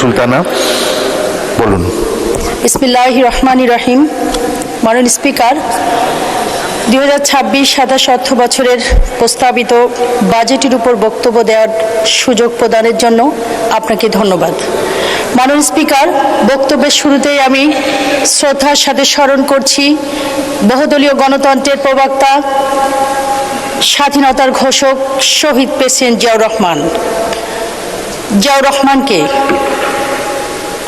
সুলতানা বলুন। বিসমিল্লাহির রহমানির রহিম। মাননীয় স্পিকার, 2026-27 অর্থ বছরের প্রস্তাবিত বাজেটের উপর বক্তব্য দেওয়ার সুযোগ প্রদানের জন্য আপনাকে ধন্যবাদ। মাননীয় স্পিকার, বক্তব্যের শুরুতেই আমি শ্রদ্ধার সাথে স্মরণ করছি বহুদলীয় গণতন্ত্রের প্রবক্তা, স্বাধীনতার ঘোষক শহীদ প্রেসিডেন্ট জিয়াউর রহমানকে।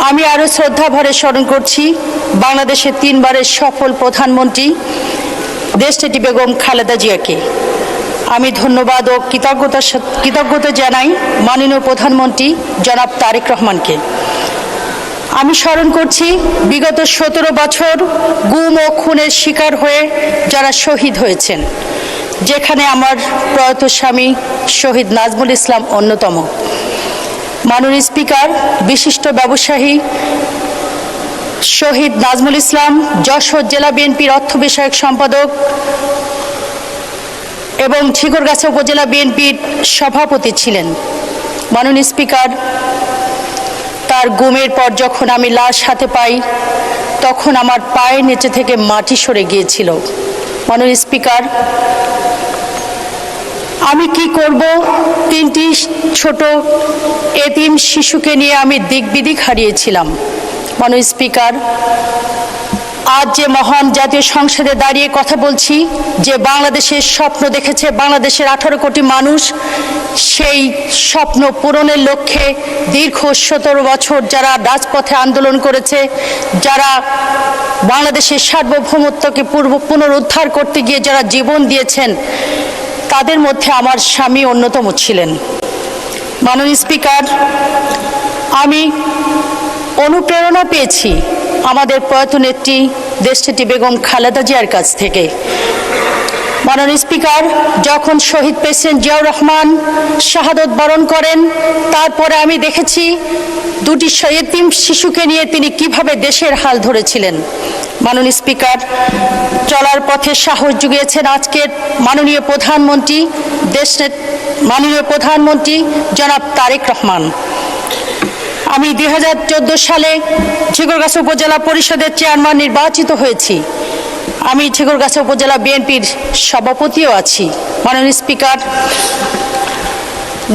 আমি আরও শ্রদ্ধা ভরে স্মরণ করছি বাংলাদেশের 3 বারের সফল প্রধানমন্ত্রী দেশনেত্রী বেগম খালেদা জিয়াকে। আমি ধন্যবাদ ও কৃতজ্ঞতা জানাই মাননীয় প্রধানমন্ত্রী জনাব তারেক রহমানকে। আমি স্মরণ করছি বিগত 17 বছর গুম ও খুনের শিকার হয়ে যারা শহীদ হয়েছেন, যেখানে আমার প্রয়াত স্বামী শহীদ নাজমুল ইসলাম অন্যতম। মাননীয় স্পিকার, বিশিষ্ট ব্যবসায়ী শহীদ নাজমুল ইসলাম যশোর জেলা বিএনপির অর্থ বিষয়ক সম্পাদক এবং ঝিকরগাছা উপজেলা বিএনপির সভাপতি ছিলেন। মাননীয় স্পিকার, তার গুমের পর যখন আমি লাশ হাতে পাই তখন আমার পায়ের নিচে থেকে মাটি সরে গিয়েছিল। মাননীয় স্পিকার, আমি কি করব, 3টি ছোট এতিম শিশুকে নিয়ে আমি দিক হারিয়েছিলাম। মাননীয় স্পিকার, আজ যে মহান জাতীয় সংসদে দাঁড়িয়ে কথা বলছি, যে বাংলাদেশের স্বপ্ন দেখেছে বাংলাদেশের 18 কোটি মানুষ, সেই স্বপ্ন পূরণের লক্ষ্যে দীর্ঘ 17 বছর যারা রাজপথে আন্দোলন করেছে, যারা বাংলাদেশের সার্বভৌমত্বকে পুনরুদ্ধার করতে গিয়ে যারা জীবন দিয়েছেন, তাদের মধ্যে আমার স্বামী অন্যতম ছিলেন। মাননীয় স্পিকার, আমি অনুপ্রেরণা পেয়েছি আমাদের প্রয়াত নেত্রী দেশনেত্রী বেগম খালেদা জিয়ার কাছ থেকে। মাননীয় স্পিকার, যখন শহীদ প্রেসিডেন্ট জিয়াউর রহমান শাহাদত বরণ করেন, তারপরে আমি দেখেছি 2টি এতিম শিশুকে নিয়ে তিনি কিভাবে দেশের হাল ধরেছিলেন। মাননীয় স্পিকার, চলার পথে সাহস জুগিয়েছেন আজকের মাননীয় প্রধানমন্ত্রী জনাব তারেক রহমান। আমি 2014 সালে ঝিকরগাছা উপজেলা পরিষদের চেয়ারম্যান নির্বাচিত হয়েছি। আমি ঝিকরগাছা উপজেলা বিএনপির সভাপতিও আছি। মাননীয় স্পিকার,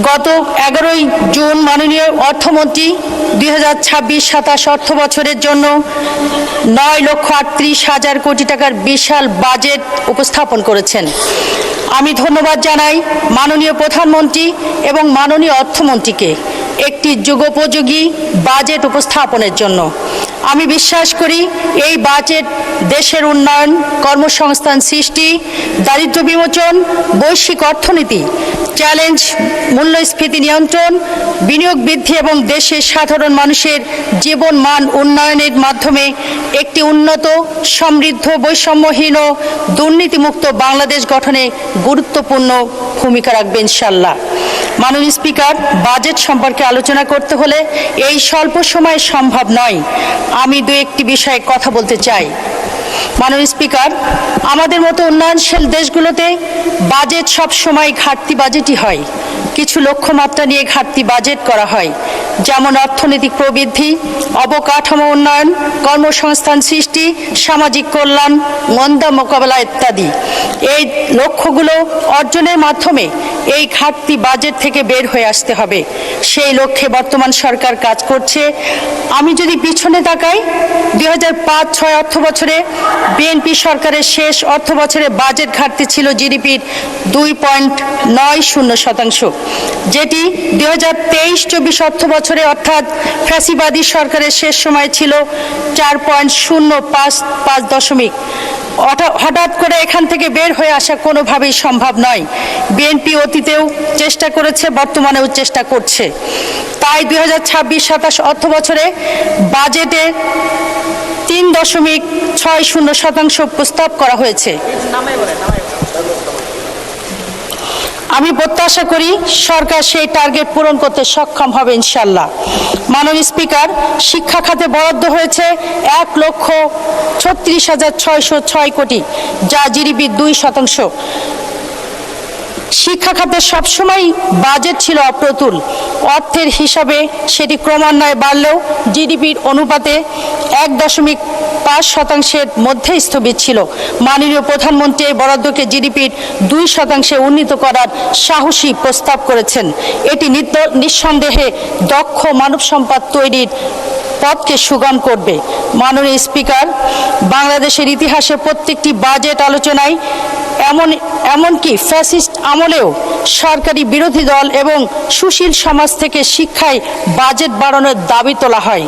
গত 11 জুন মাননীয় অর্থমন্ত্রী 2026-27 অর্থ বছরের জন্য 9,38,000 কোটি টাকার বিশাল বাজেট উপস্থাপন করেছেন। আমি ধন্যবাদ জানাই মাননীয় প্রধানমন্ত্রী এবং মাননীয় অর্থমন্ত্রীকে একটি যুগোপযোগী বাজেট উপস্থাপনের জন্য। আমি বিশ্বাস করি এই বাজেট দেশের উন্নয়ন, কর্মসংস্থান সৃষ্টি, দারিদ্র্য বিমোচন, বৈশ্বিক অর্থনীতি চ্যালেঞ্জ, মূল্যস্ফীতি নিয়ন্ত্রণ, বিনিয়োগ বৃদ্ধি এবং দেশের সাধারণ মানুষের জীবন মান উন্নয়নের মাধ্যমে একটি উন্নত, সমৃদ্ধ, বৈষম্যহীন ও দুর্নীতিমুক্ত বাংলাদেশ গঠনে গুরুত্বপূর্ণ ভূমিকা রাখবে ইনশাআল্লাহ। মাননীয় স্পিকার, বাজেট সম্পর্কে আলোচনা করতে হলে এই স্বল্প সময়ে সম্ভব নয়। আমি 2-1টি বিষয়ে কথা বলতে চাই। মাননীয় স্পিকার, আমাদের মতো উন্নয়নশীল দেশগুলোতে বাজেট সব সময় ঘাটতি বাজেটই হয়। কিছু লক্ষ্যমাত্রা নিয়ে ঘাটতি বাজেট করা হয়, যেমন অর্থনৈতিক প্রবৃদ্ধি, অবকাঠামো উন্নয়ন, কর্মসংস্থান সৃষ্টি, সামাজিক কল্যাণ, মন্দা মোকাবেলা ইত্যাদি। এই লক্ষ্যগুলো অর্জনের মাধ্যমে এই ঘাটতি বাজেট থেকে বের হয়ে আসতে হবে। সেই লক্ষ্যে বর্তমান সরকার কাজ করছে। আমি যদি পিছনে তাকাই, 2005-06 অর্থ বছরে বিএনপি সরকারের শেষ অর্থ বছরে বাজেট ঘাটতি ছিল জিডিপির 2.90%, যেটি 2023-24 অর্থ বছরে অর্থাৎ ফ্যাসিবাদী সরকারের শেষ সময় ছিল 4.055%। হঠাৎ করে এখান থেকে বের হয়ে আসা কোনোভাবেই সম্ভব নয়। বিএনপি অতীতেও চেষ্টা করেছে, বর্তমানেও চেষ্টা করছে। তাই 2026-27 অর্থ বছরে বাজেটে 3.60% প্রস্তাব করা হয়েছে। আমি প্রত্যাশা করি সরকার সেই টার্গেট পূরণ করতে সক্ষম হবে ইনশাআল্লাহ। মাননীয় স্পিকার, শিক্ষা খাতে বরাদ্দ হয়েছে 1,36,606 কোটি, যা জিডিপির 2%। শিক্ষা খাতে সবসময় বাজেট ছিল অপ্রতুল। অর্থের হিসাবে সেটি ক্রমান্বয়ে বাড়লেও জিডিপির অনুপাতে 1.5% মধ্যে স্থবির ছিল। মাননীয় প্রধানমন্ত্রী এই বরাদ্দকে জিডিপির 2% উন্নীত করার সাহসী প্রস্তাব করেছেন। এটি নিঃসন্দেহে দক্ষ মানব সম্পদ তৈরির পথকে সুগম করবে। মাননীয় স্পিকার, বাংলাদেশের ইতিহাসে প্রত্যেকটি বাজেট আলোচনায় এমনকি ফ্যাসিস্ট আমলেও সরকারি বিরোধী দল এবং সুশীল সমাজ থেকে শিক্ষায় বাজেট বাড়ানোর দাবি তোলা হয়,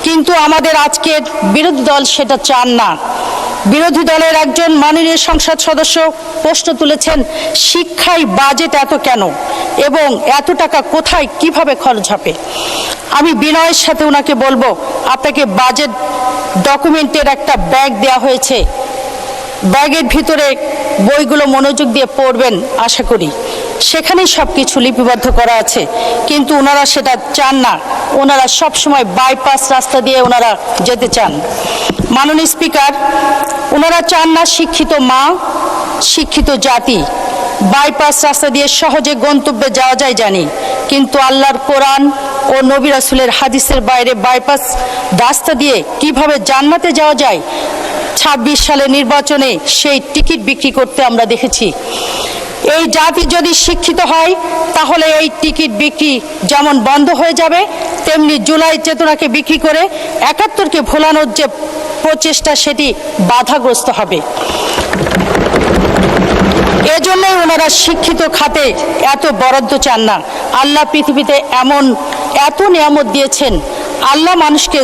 কিন্তু আমাদের আজকের বিরোধী দল সেটা চান না। বিরোধী দলের একজন মাননীয় সংসদ সদস্য প্রশ্ন তুলেছেন, শিক্ষায় বাজেট এত কেন এবং এত টাকা কোথায় কিভাবে খরচ হবে? আমি বিনয়ের সাথে ওনাকে বলবো, আপনাকে বাজেট ডকুমেন্টের একটা ব্যাগ দেওয়া হয়েছে, ব্যাগের ভিতরে বইগুলো মনোযোগ দিয়ে পড়বেন আশা করি, সেখানেই সব কিছু লিপিবদ্ধ করা আছে। কিন্তু ওনারা সেটা চান না, ওনারা সবসময় বাইপাস রাস্তা দিয়ে ওনারা যেতে চান। মাননীয় স্পিকার, ওনারা চান না শিক্ষিত মা, শিক্ষিত জাতি বাইপাস রাস্তা দিয়ে সহজে গন্তব্যে যাওয়া যায় জানি, কিন্তু আল্লাহর কোরআন ও নবী রাসূলের হাদিসের বাইরে বাইপাস রাস্তা দিয়ে কিভাবে জান্নাতে যাওয়া যায় 26 সালের নির্বাচনে সেই টিকিট বিক্রি করতে আমরা দেখেছি। এই জাতি যদি শিক্ষিত হয় তাহলে এই টিকিট বিক্রি যেমন বন্ধ হয়ে যাবে, তেমনি জুলাই চেতনাকে বিক্রি করে 71কে ভোলানোর যে প্রচেষ্টা সেটি বাধাগ্রস্ত হবে। এজন্যই ওনারা শিক্ষিত খাতে এত বরাদ্দ চান না। আল্লাহ পৃথিবীতে এত নিয়ামত দিয়েছেন, আল্লাহ মানুষকে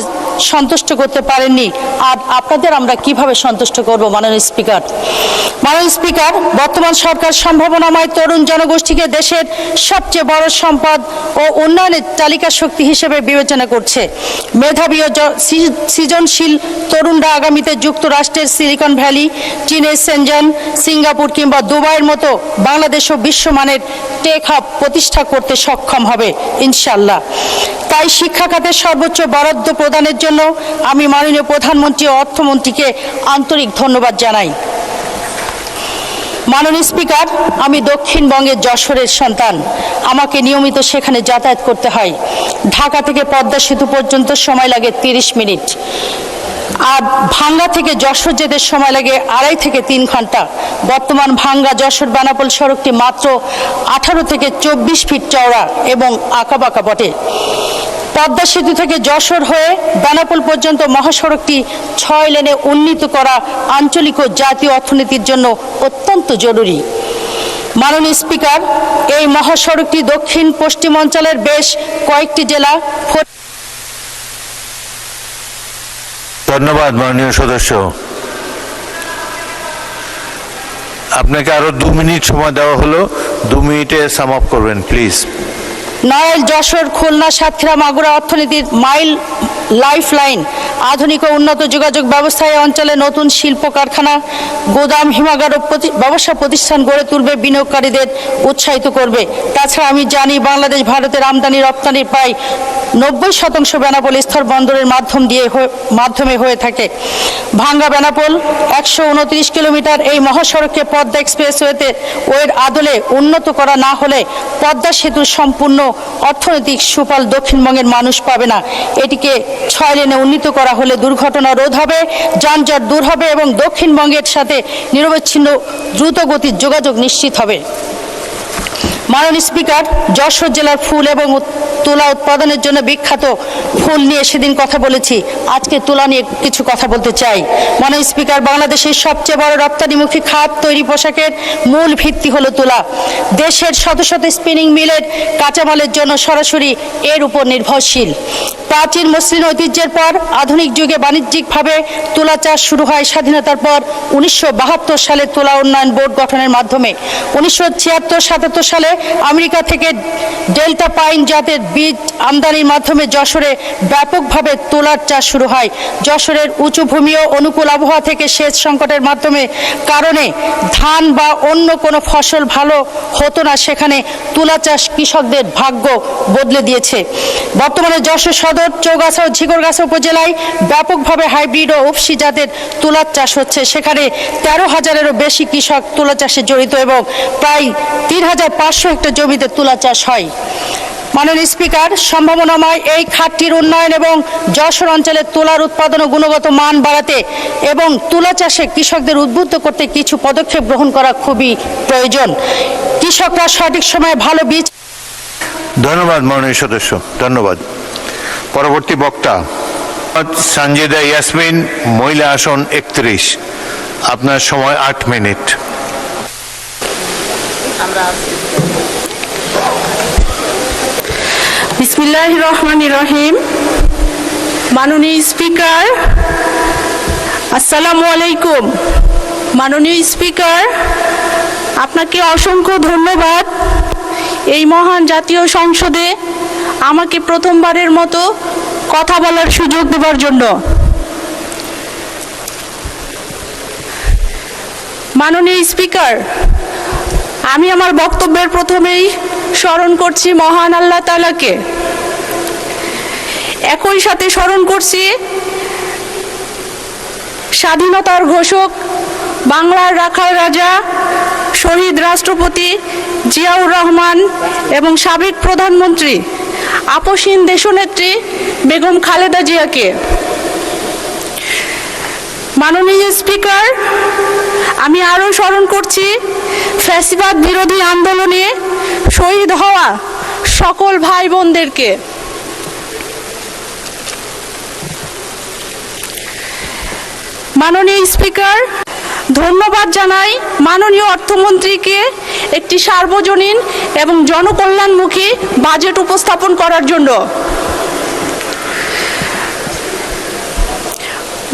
সন্তুষ্ট করতে পারেননি, আর আপনাদের আমরা কিভাবে সন্তুষ্ট করব? মাননীয় স্পিকার, বর্তমান সরকার সম্ভাবনাময় তরুণ জনগোষ্ঠীকে দেশের সবচেয়ে বড় সম্পদ ও উন্নয়নের তালিকা শক্তি হিসেবে বিবেচনা করছে। মেধাবী ও সৃজনশীল তরুণরা আগামীতে যুক্তরাষ্ট্রের সিলিকন ভ্যালি, চীনের সেনজান, সিঙ্গাপুর কিংবা দুবাইয়ের মতো বাংলাদেশও বিশ্বমানের টেক হাব প্রতিষ্ঠা করতে সক্ষম হবে ইনশাআল্লাহ। তাই শিক্ষা খাতে সর্বোচ্চ বরাদ্দ প্রদানের জন্য আমি মাননীয় প্রধানমন্ত্রী ও অর্থমন্ত্রীকে আন্তরিক ধন্যবাদ জানাই। মাননীয় স্পিকার, আমি দক্ষিণবঙ্গের যশোরের সন্তান, আমাকে নিয়মিত সেখানে যাতায়াত করতে হয়। ঢাকা থেকে পদ্মা সেতু পর্যন্ত সময় লাগে 30 মিনিট, আর ভাঙ্গা থেকে যশোর যেতে সময় লাগে 2.5 থেকে 3 ঘন্টা। বর্তমান ভাঙ্গা যশোর বেনাপোল সড়কটি মাত্র 18 থেকে 24 ফিট চওড়া এবং আঁকাবাঁকা বটে। পদ্মা সেতু থেকে যশোর হয়ে বেনাপোল পর্যন্ত মহাসড়কটি 6 লেনে উন্নীত করা আঞ্চলিক ও জাতীয় অর্থনীতির জন্য অত্যন্ত জরুরি। মাননীয় স্পিকার, এই মহাসড়কটি দক্ষিণ পশ্চিমাঞ্চলের বেশ কয়েকটি জেলা। ধন্যবাদ মাননীয় সদস্য। আপনাকে আরো 2 মিনিট সময় দেওয়া হলো, 2 মিনিটে সাম আপ করবেন প্লিজ। নড়াইল, যশোর, খুলনা, সাতক্ষীরা, মাগুরা অর্থনীতির মাইল লাইফলাইন, আধুনিক ও উন্নত যোগাযোগ ব্যবস্থায় অঞ্চলে নতুন শিল্প কারখানা, গোদাম, হিমাগার ও ব্যবসা প্রতিষ্ঠান গড়ে তুলবে, বিনিয়োগকারীদের উৎসাহিত করবে। তাছাড়া আমি জানি বাংলাদেশ ভারতের আমদানি রপ্তানির প্রায় 90% বেনাপোল স্থল বন্দরের মাধ্যমে হয়ে থাকে। ভাঙ্গা বেনাপোল 129 কিলোমিটার এই মহাসড়ককে পদ্মা এক্সপ্রেসওয়েতে ওয়ের আদলে উন্নত করা না হলে পদ্মা সেতুর সম্পূর্ণ অর্থনৈতিক সুফল দক্ষিণবঙ্গের মানুষ পাবে না। এটিকে 6 লেনে উন্নীত করা হলে দুর্ঘটনা রোধ হবে, যানজট দূর হবে এবং দক্ষিণবঙ্গের সাথে নিরবচ্ছিন্ন দ্রুতগতির যোগাযোগ নিশ্চিত হবে। মাননীয় স্পিকার, যশোর জেলার ফুল এবং তুলা উৎপাদনের জন্য বিখ্যাত। ফুল নিয়ে সেদিন কথা বলেছি, আজকে তুলা নিয়ে কিছু কথা বলতে চাই। মাননীয় স্পিকার, বাংলাদেশের সবচেয়ে বড় রপ্তানিমুখী খাত তৈরি পোশাকের মূল ভিত্তি হলো তুলা। দেশের শত শত স্পিনিং মিলের কাঁচামালের জন্য সরাসরি এর উপর নির্ভরশীল। প্রাচীন মসৃণ ঐতিহ্যের পর আধুনিক যুগে বাণিজ্যিকভাবে তুলা চাষ শুরু হয় স্বাধীনতার পর 1972 সালে তুলা উন্নয়ন বোর্ড গঠনের মাধ্যমে। 1976-77 সালে আমেরিকা থেকে ডেল্টা পাইন জাতের বীজ আমদানির মাধ্যমে যশোরে ব্যাপকভাবে তুলার চাষ শুরু হয়। যশোরের উঁচু ভূমি ও অনুকূল আবহাওয়া থেকে সেচ সংকটের কারণে ধান বা অন্য কোনো ফসল ভালো হতো না, সেখানে তুলা চাষ কৃষকদের ভাগ্য বদলে দিয়েছে। বর্তমানে যশোর সদর সদর, চৌগাছা ও ঝিকরগাছা উপজেলায় ব্যাপকভাবে হাইব্রিড ও উপসি জাতের তুলার চাষ হচ্ছে। সেখানে 13,000-এরও বেশি কৃষক তুলা চাষে জড়িত এবং প্রায় 3,500 হেক্টর জমিতে তুলা চাষ হয়। মাননীয় স্পিকার, সম্ভাবনাময় এই খাতটির উন্নয়ন এবং যশোর অঞ্চলের তুলার উৎপাদন ও গুণগত মান বাড়াতে এবং তুলা চাষে কৃষকদের উদ্বুদ্ধ করতে কিছু পদক্ষেপ গ্রহণ করা খুবই প্রয়োজন। কৃষকরা সঠিক সময়ে ভালো বীজ। ধন্যবাদ মাননীয় সদস্য, ধন্যবাদ। পরবর্তী বক্তা সানজিদা ইয়াসমিন, মহিলা আসন 31। আপনার সময় 8 মিনিট। বিসমিল্লাহির রহমানির রহিম। মাননীয় স্পিকার, আসসালামু আলাইকুম। মাননীয় স্পিকার, আপনাকে অসংখ্য ধন্যবাদ এই মহান জাতীয় সংসদে আমাকে প্রথমবারের মতো কথা বলার সুযোগ দেওয়ার জন্য। মাননীয় স্পিকার, আমি আমার বক্তব্যের প্রথমেই স্মরণ করছি মহান আল্লাহ তাআলাকে। একই সাথে স্মরণ করছি স্বাধীনতার ঘোষক, বাংলার রাখাল রাজা, শহীদ রাষ্ট্রপতি জিয়াউর রহমান এবং সাবেক প্রধানমন্ত্রী আপসহীন দেশনেত্রী বেগম খালেদা জিয়াকে। মাননীয় স্পিকার, আমি আরও স্মরণ করছি ফ্যাসিবাদ বিরোধী আন্দোলনে শহীদ হওয়া সকল ভাই বোনদেরকে। মাননীয় স্পিকার, ধন্যবাদ জানাই মাননীয় অর্থমন্ত্রীকে একটি সার্বজনীন এবং জনকল্যাণমুখী বাজেট উপস্থাপন করার জন্য।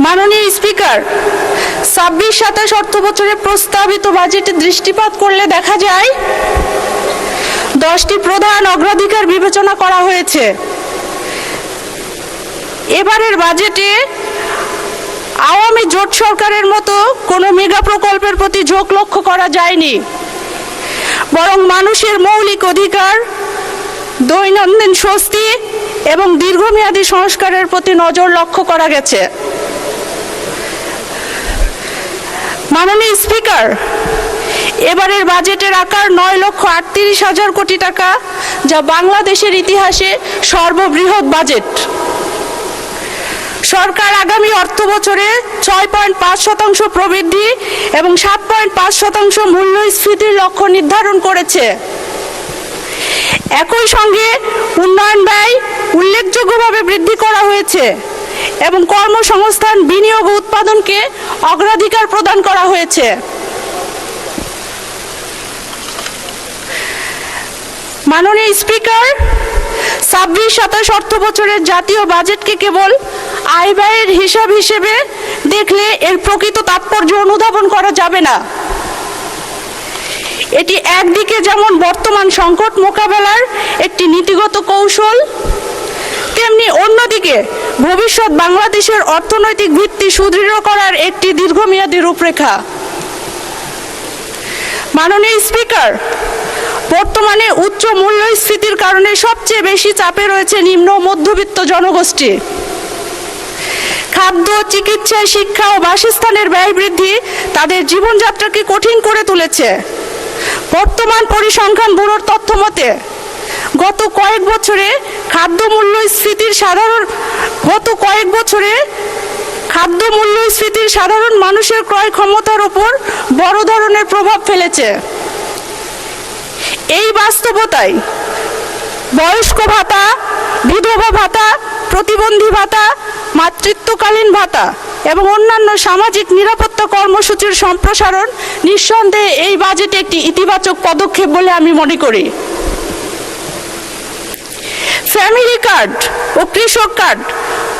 মাননীয় স্পিকার, 26-27 অর্থবছরে প্রস্তাবিত বাজেটে দৃষ্টিপাত করলে দেখা যায় 10টি প্রধান অগ্রাধিকার বিবেচনা করা হয়েছে। এবারের বাজেটে আওয়ামী জোট সরকারের মতো কোনো মেগা প্রকল্পের প্রতি ঝোঁক লক্ষ্য করা যায়নি, বরং মানুষের মৌলিক অধিকার, দৈনন্দিন স্বস্তি এবং দীর্ঘমেয়াদী সংস্কারের প্রতি নজর লক্ষ্য করা গেছে। মাননীয় স্পিকার, এবারের বাজেটের আকার 9,38,000 কোটি টাকা, যা বাংলাদেশের ইতিহাসে সর্ববৃহৎ বাজেট। সরকার আগামী অর্থ বছরে 6.5% প্রবৃদ্ধি এবং 7.5% মূল্যস্ফীতির লক্ষ্য নির্ধারণ করেছে। একই সঙ্গে উন্নয়ন ব্যয় উল্লেখযোগ্যভাবে বৃদ্ধি করা হয়েছে এবং কর্মসংস্থান, বিনিয়োগ ও উৎপাদনকে অগ্রাধিকার প্রদান করা হয়েছে। মাননীয় স্পিকার, 26-27 অর্থ বছরের জাতীয় বাজেটকে কেবল আয় ব্যয়ের হিসাব হিসেবে দেখলে এর প্রকৃত তাৎপর্য অনুধাবন করা যাবে না। এটি একদিকে যেমন বর্তমান সংকট মোকাবেলার একটি নীতিগত কৌশল, তেমনি অন্যদিকে ভবিষ্যৎ বাংলাদেশের অর্থনৈতিক ভিত্তি সুদৃঢ় করার একটি দীর্ঘমেয়াদী রূপরেখা। মাননীয় স্পিকার, বর্তমানে উচ্চ মূল্যস্ফীতির কারণে সবচেয়ে বেশি চাপে রয়েছে নিম্ন ও মধ্যবিত্ত জনগোষ্ঠী। খাদ্য, চিকিৎসা, শিক্ষা ও বাসস্থানের ব্যয় বৃদ্ধি তাদের জীবনযাত্রাকে কঠিন করে তুলেছে। বর্তমান পরিসংখ্যান ব্যুরোর তথ্য মতে গত কয়েক বছরে খাদ্য মূল্যস্ফীতির সাধারণ মানুষের ক্রয় ক্ষমতার উপর বড় ধরনের প্রভাব ফেলেছে। এই বাস্তবতায় বয়স্ক ভাতা, বিধবা ভাতা, প্রতিবন্ধী ভাতা, মাতৃত্বকালীন ভাতা এবং অন্যান্য সামাজিক নিরাপত্তা কর্মসূচির সম্প্রসারণ নিঃসন্দেহে এই বাজেটে একটি ইতিবাচক পদক্ষেপ বলে আমি মনে করি। ফ্যামিলি কার্ড ও কৃষক কার্ড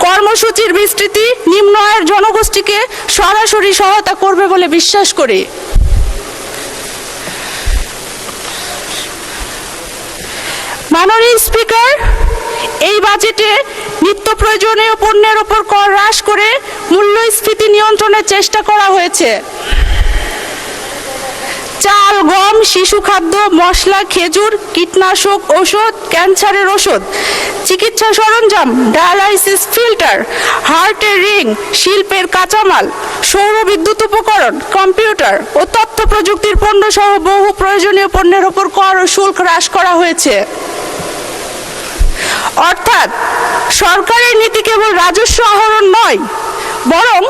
কর্মসূচির বিস্তৃতি নিম্ন আয়ের জনগোষ্ঠীকে সরাসরি সহায়তা করবে বলে বিশ্বাস করি। মাননীয় স্পিকার, এই বাজেটে নিত্য প্রয়োজনীয় পণ্যের উপর কর হ্রাস করে মূল্যস্ফীতি নিয়ন্ত্রণের চেষ্টা করা হয়েছে। চাল, চাল, গম, শিশু খাদ্য, মশলা, খেজুর, কীটনাশক, ওষুধ, ক্যান্সারের ওষুধ, চিকিৎসা সরঞ্জাম, ডায়ালাইসিস ফিল্টার, হার্টের রিং, শিল্পের কাঁচামাল, সৌর বিদ্যুৎ উপকরণ, কম্পিউটার ও তথ্য প্রযুক্তির পণ্য সহ বহু প্রয়োজনীয় পণ্যের উপর কর ও শুল্ক হ্রাস করা হয়েছে। অর্থাৎ সরকারের নীতি কেবল রাজস্ব আহরণ নয়, বরং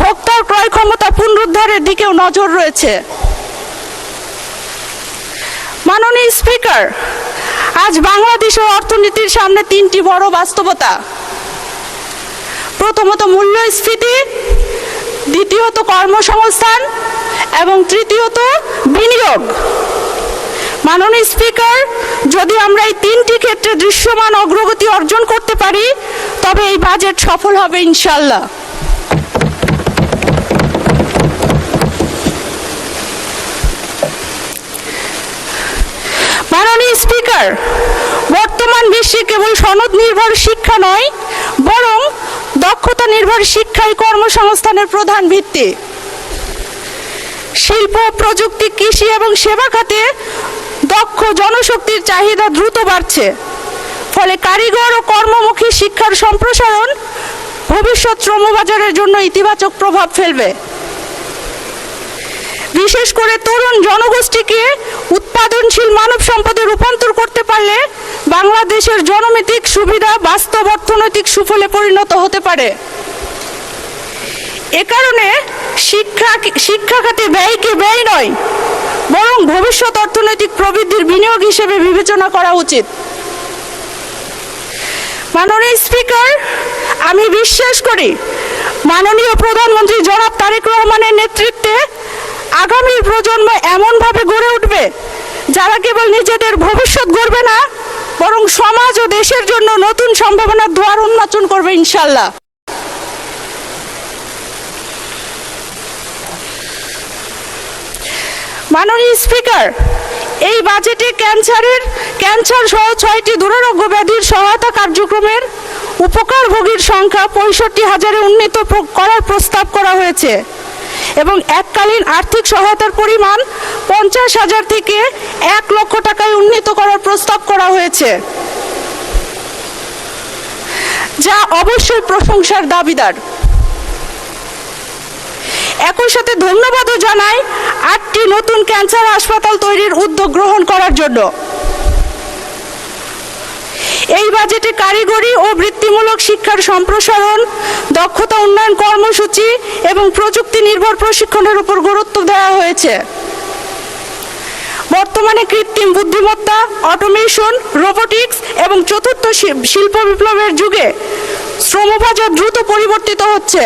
ভোক্তার ক্রয় ক্ষমতা পুনরুদ্ধারের দিকেও নজর রয়েছে। মাননীয় স্পিকার, আজ বাংলাদেশের অর্থনীতির সামনে তিনটি বড় বাস্তবতা। প্রথমত মূল্যস্ফীতি, দ্বিতীয়ত কর্মসংস্থান এবং তৃতীয়ত বিনিয়োগ। মাননীয় স্পিকার, যদি আমরা এই তিনটি ক্ষেত্রে দৃশ্যমান অগ্রগতি অর্জন করতে পারি তবে এই বাজেট সফল হবে ইনশাআল্লাহ। মাননীয় স্পিকার, বর্তমান বিশ্বে কেবল সনদ নির্ভর শিক্ষা নয়, বরং দক্ষতা নির্ভর শিক্ষাই কর্মসংস্থানের প্রধান ভিত্তি। শিল্প, প্রযুক্তি, কৃষি এবং সেবা খাতে দক্ষ জনশক্তির চাহিদা দ্রুত বাড়ছে। ফলে কারিগর ও কর্মমুখী শিক্ষার সম্প্রসারণ ভবিষ্যৎ শ্রমবাজারের জন্য ইতিবাচক প্রভাব ফেলবে। বিশেষ করে তরুণ জনগোষ্ঠীকে উৎপাদনশীল মানব সম্পদে রূপান্তর করতে পারলে বাংলাদেশের জনমিতিক সুবিধা বাস্তব অর্থনৈতিক সুফলে পরিণত হতে পারে। এ কারণে শিক্ষা খাতে ব্যয়কে ব্যয় নয়, বরং ভবিষ্যৎ অর্থনৈতিক প্রবৃদ্ধির বিনিয়োগ হিসেবে বিবেচনা করা উচিত। মাননীয় স্পিকার, আমি বিশ্বাস করি মাননীয় প্রধানমন্ত্রী জনাব তারেক রহমানের নেতৃত্বে আগামীর প্রজন্ম এমনভাবে গড়ে উঠবে যারা কেবল নিজেদের ভবিষ্যৎ গড়বে না, বরং সমাজ ও দেশের জন্য নতুন সম্ভাবনার দুয়ার উন্মোচন করবে ইনশাআল্লাহ। মাননীয় স্পিকার, এই বাজেটে ক্যান্সার সহ 6টি দুরারোগ্য ব্যাধির সহায়তা কার্যক্রমের উপকারভোগীর সংখ্যা 65,000-এ উন্নীত করার প্রস্তাব করা হয়েছে এবং এককালীন আর্থিক সহায়তার পরিমাণ 50,000 থেকে 1 লক্ষ টাকায় উন্নীত করার প্রস্তাব করা হয়েছে, যা অবশ্যই প্রশংসার দাবিদার। একই সাথে ধন্যবাদও জানাই 8টি নতুন ক্যান্সার হাসপাতাল তৈরির উদ্যোগ গ্রহণ করার জন্য। এই বাজেটে কারিগরি ও বৃত্তিমূলক শিক্ষার সম্প্রসারণ, দক্ষতা উন্নয়ন কর্মসূচি এবং প্রযুক্তি নির্ভর প্রশিক্ষণের উপর গুরুত্ব দেওয়া হয়েছে। বর্তমানে কৃত্রিম বুদ্ধিমত্তা, অটোমেশন, রোবোটিক্স এবং চতুর্থ শিল্প বিপ্লবের যুগে শ্রমবাজার দ্রুত পরিবর্তিত হচ্ছে।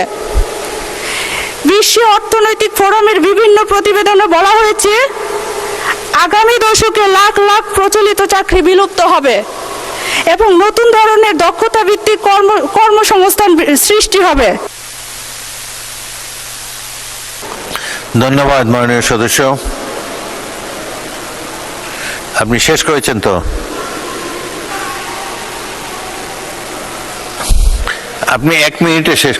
বিশ্ব অর্থনৈতিক ফোরামের বিভিন্ন প্রতিবেদনে বলা হয়েছে আগামী দশকে লাখ লাখ প্রচলিত চাকরি বিলুপ্ত হবে এবং নতুন ধরনের দক্ষতা ভিত্তিক কর্মসংস্থান সৃষ্টি হবে। ধন্যবাদ মাননীয় সদস্য। আপনি শেষ করেছেন তো? আপনি 1 মিনিটে শেষ,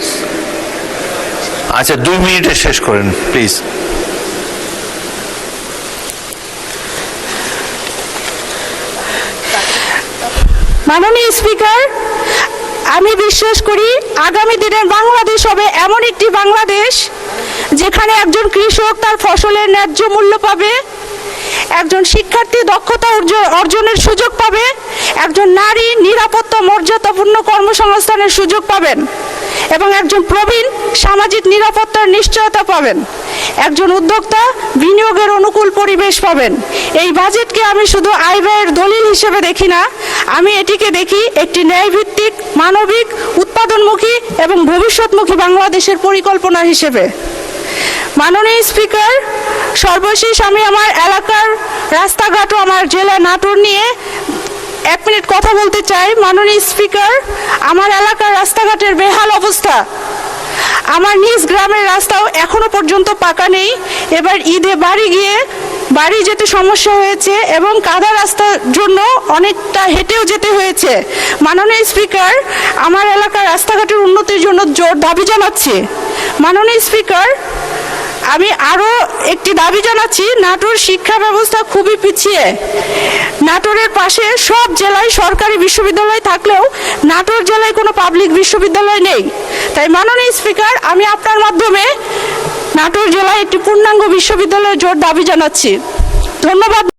আচ্ছা 2 মিনিটে শেষ করেন প্লিজ। মাননীয় স্পিকার, আমি বিশ্বাস করি আগামী দিনের বাংলাদেশ হবে এমন একটি বাংলাদেশ যেখানে একজন কৃষক তার ফসলের ন্যায্য মূল্য পাবে, একজন শিক্ষার্থী দক্ষতা অর্জনের সুযোগ পাবে, একজন নারী নিরাপত্তা মর্যাদাপূর্ণ কর্মসংস্থানের সুযোগ পাবেন এবং একজন প্রবীণ সামাজিক নিরাপত্তার নিশ্চয়তা পাবেন, একজন উদ্যোক্তা বিনিয়োগের অনুকূল পরিবেশ পাবেন। এই বাজেটকে আমি শুধু আয় ব্যয়ের দলিল হিসেবে দেখি না, আমি এটিকে দেখি একটি ন্যায়ভিত্তিক, মানবিক, উৎপাদনমুখী এবং ভবিষ্যৎমুখী বাংলাদেশের পরিকল্পনা হিসেবে। মাননীয় স্পিকার, সর্বশেষ আমি আমার এলাকার রাস্তাঘাট ও আমার জেলা নাটোর নিয়ে 1 মিনিট কথা বলতে চাই। মাননীয় স্পিকার, আমার এলাকার রাস্তাঘাটের বেহাল অবস্থা। আমার নিজ গ্রামের রাস্তাও এখনো পর্যন্ত পাকা নেই। এবার ঈদে বাড়ি যেতে সমস্যা হয়েছে এবং কাদা রাস্তার জন্য অনেকটা হেঁটেও যেতে হয়েছে। মাননীয় স্পিকার, আমার এলাকার রাস্তাঘাটের উন্নতির জন্য জোর দাবি জানাচ্ছি। মাননীয় স্পিকার, আমি আরও একটি দাবি জানাচ্ছি, নাটোর শিক্ষা ব্যবস্থা খুবই পিছিয়ে। নাটোরের পাশে সব জেলায় সরকারি বিশ্ববিদ্যালয় থাকলেও নাটোর জেলায় কোনো পাবলিক বিশ্ববিদ্যালয় নেই। তাই মাননীয় স্পিকার, আমি আপনার মাধ্যমে নাটোর জেলায় একটি পূর্ণাঙ্গ বিশ্ববিদ্যালয়ের জোর দাবি জানাচ্ছি। ধন্যবাদ।